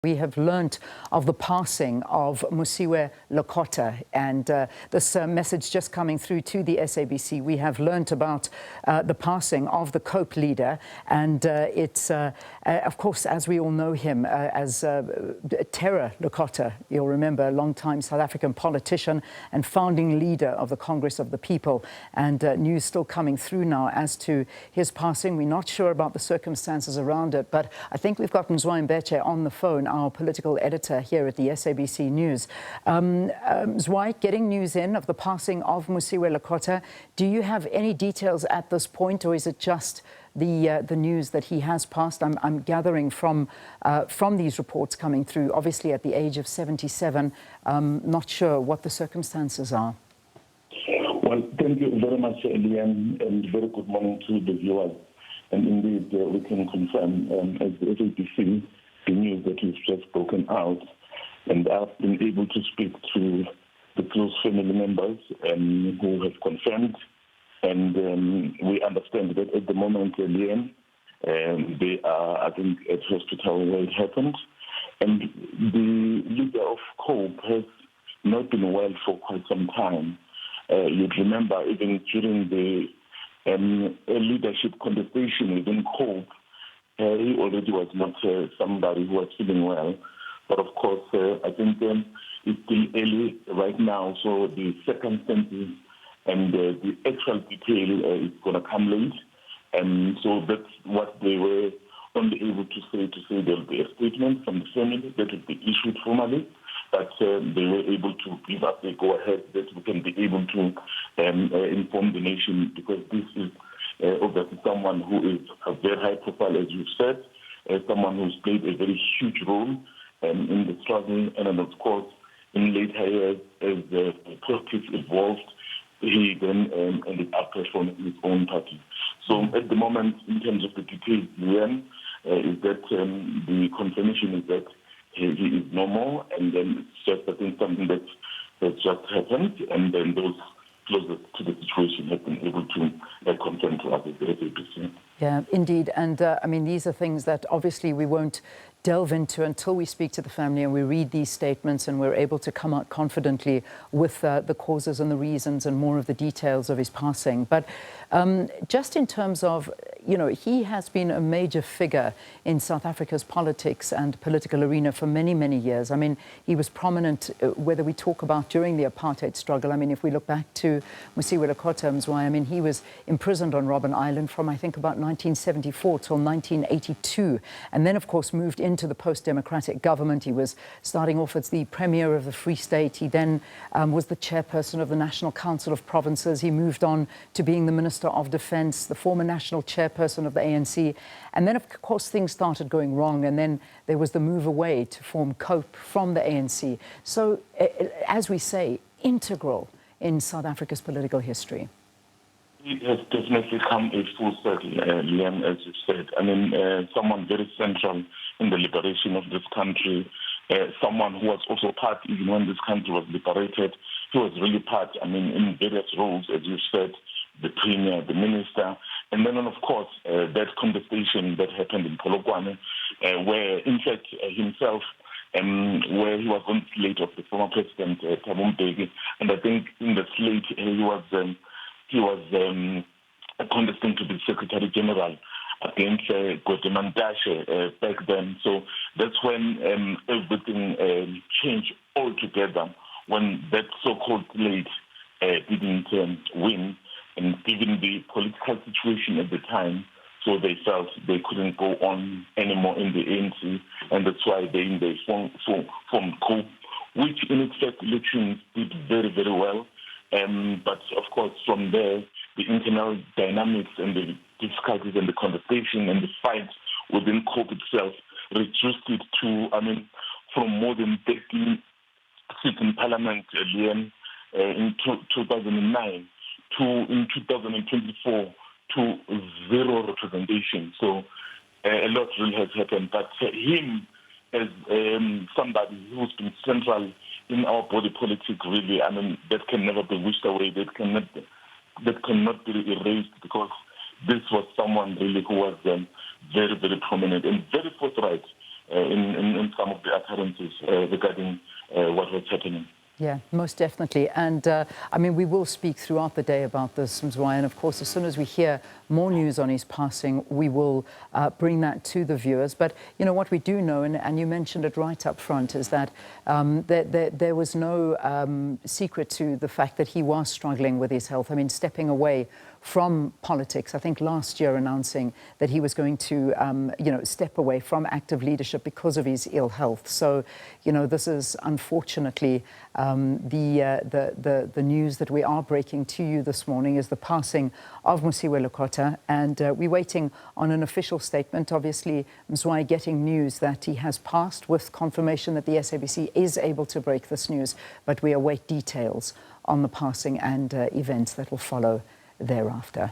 We have learnt of the passing of Mosiuoa Lekota, and this message just coming through to the SABC. We have learnt about the passing of the COPE leader, and it's, of course, as we all know him, as Terror Lekota. You'll remember, a long-time South African politician and founding leader of the Congress of the People. And news still coming through now as to his passing. We're not sure about the circumstances around it, but I think we've got Mzwandile Mbeje on the phone, our political editor here at the SABC News. Mzwai, getting news in of the passing of Mosiuoa Lekota. Do you have any details at this point, or is it just the news that he has passed? I'm gathering from these reports coming through, obviously at the age of 77. Not sure what the circumstances are. Well, thank you very much, Eliane, and very good morning to the viewers. And indeed, we can confirm as the SABC the news that we've just broken out, and I've been able to speak to the close family members who have confirmed, and we understand that at the moment, Eliane, they are, I think, at hospital where it happened, and the leader of COPE has not been well for quite some time. You'd remember even during the leadership contestation within COPE, he already was not somebody who was feeling well. But of course, I think it's still early right now, so the circumstances and the actual detail is going to come late. And so that's what they were only able to say there will be a statement from the family that will be issued formally, but they were able to give us the go-ahead that we can be able to inform the nation, because this is obviously someone who is a very high profile, as you've said, someone who's played a very huge role in the struggle, and then, of course, in later years, as the politics evolved, he then ended up from his own party. So at the moment, in terms of the details, Leanne, is that the confirmation is that he is normal, and then it's just, I think, something that just happened, and then those closer to the situation have been able to confirm to us as the SABC. Yeah, indeed. And I mean, these are things that obviously we won't delve into until we speak to the family and we read these statements and we're able to come out confidently with the causes and the reasons and more of the details of his passing. But just in terms of, you know, he has been a major figure in South Africa's politics and political arena for many, many years. I mean, he was prominent, whether we talk about during the apartheid struggle. I mean, if we look back to Mosiuoa Lekota, Mzwai, I mean, he was imprisoned on Robben Island from, I think, about 1974 till 1982. And then, of course, moved into the post-democratic government. He was starting off as the Premier of the Free State. He then was the chairperson of the National Council of Provinces. He moved on to being the Minister of Defence, the former national chairperson of the ANC. And then, of course, things started going wrong. And then there was the move away to form COPE from the ANC. So, as we say, integral in South Africa's political history. It has definitely come a full circle, Liam, as you said. I mean, someone very central in the liberation of this country, someone who was also part, even when this country was liberated, he was really part, I mean, in various roles, as you said, the Premier, the Minister, and then, of course, that contestation that happened in Polokwane, where, in fact, himself, where he was on the slate of the former President, Thabo Mbeki, and I think in the slate he was contesting to be Secretary General against Godemandashe back then. So that's when everything changed altogether, when that so-called slate didn't win, and given the political situation at the time, so they felt they couldn't go on anymore in the ANC, and that's why they formed COPE, which in its first elections did very, very well. But of course, from there, the internal dynamics and the difficulties and the contestation and the fight within COPE itself reduced it to, I mean, from more than 13 seats in Parliament, in 2009 to in 2024 to zero representation. So a lot really has happened. But him as somebody who's been central in our body politic, really, I mean, that can never be wished away. That cannot be erased, because this was someone really who was very, very prominent and very forthright in some of the occurrences regarding what was happening. Yeah, most definitely. And I mean, we will speak throughout the day about this, Mzwai. And of course, as soon as we hear more news on his passing, we will bring that to the viewers. But, you know, what we do know, and you mentioned it right up front, is that there was no secret to the fact that he was struggling with his health. I mean, stepping away from politics, I think last year announcing that he was going to, you know, step away from active leadership because of his ill health. So, you know, this is unfortunately the news that we are breaking to you this morning is the passing of Mosiuoa Lekota, and we're waiting on an official statement. Obviously, Mzwai getting news that he has passed with confirmation that the SABC is able to break this news, but we await details on the passing and events that will follow thereafter.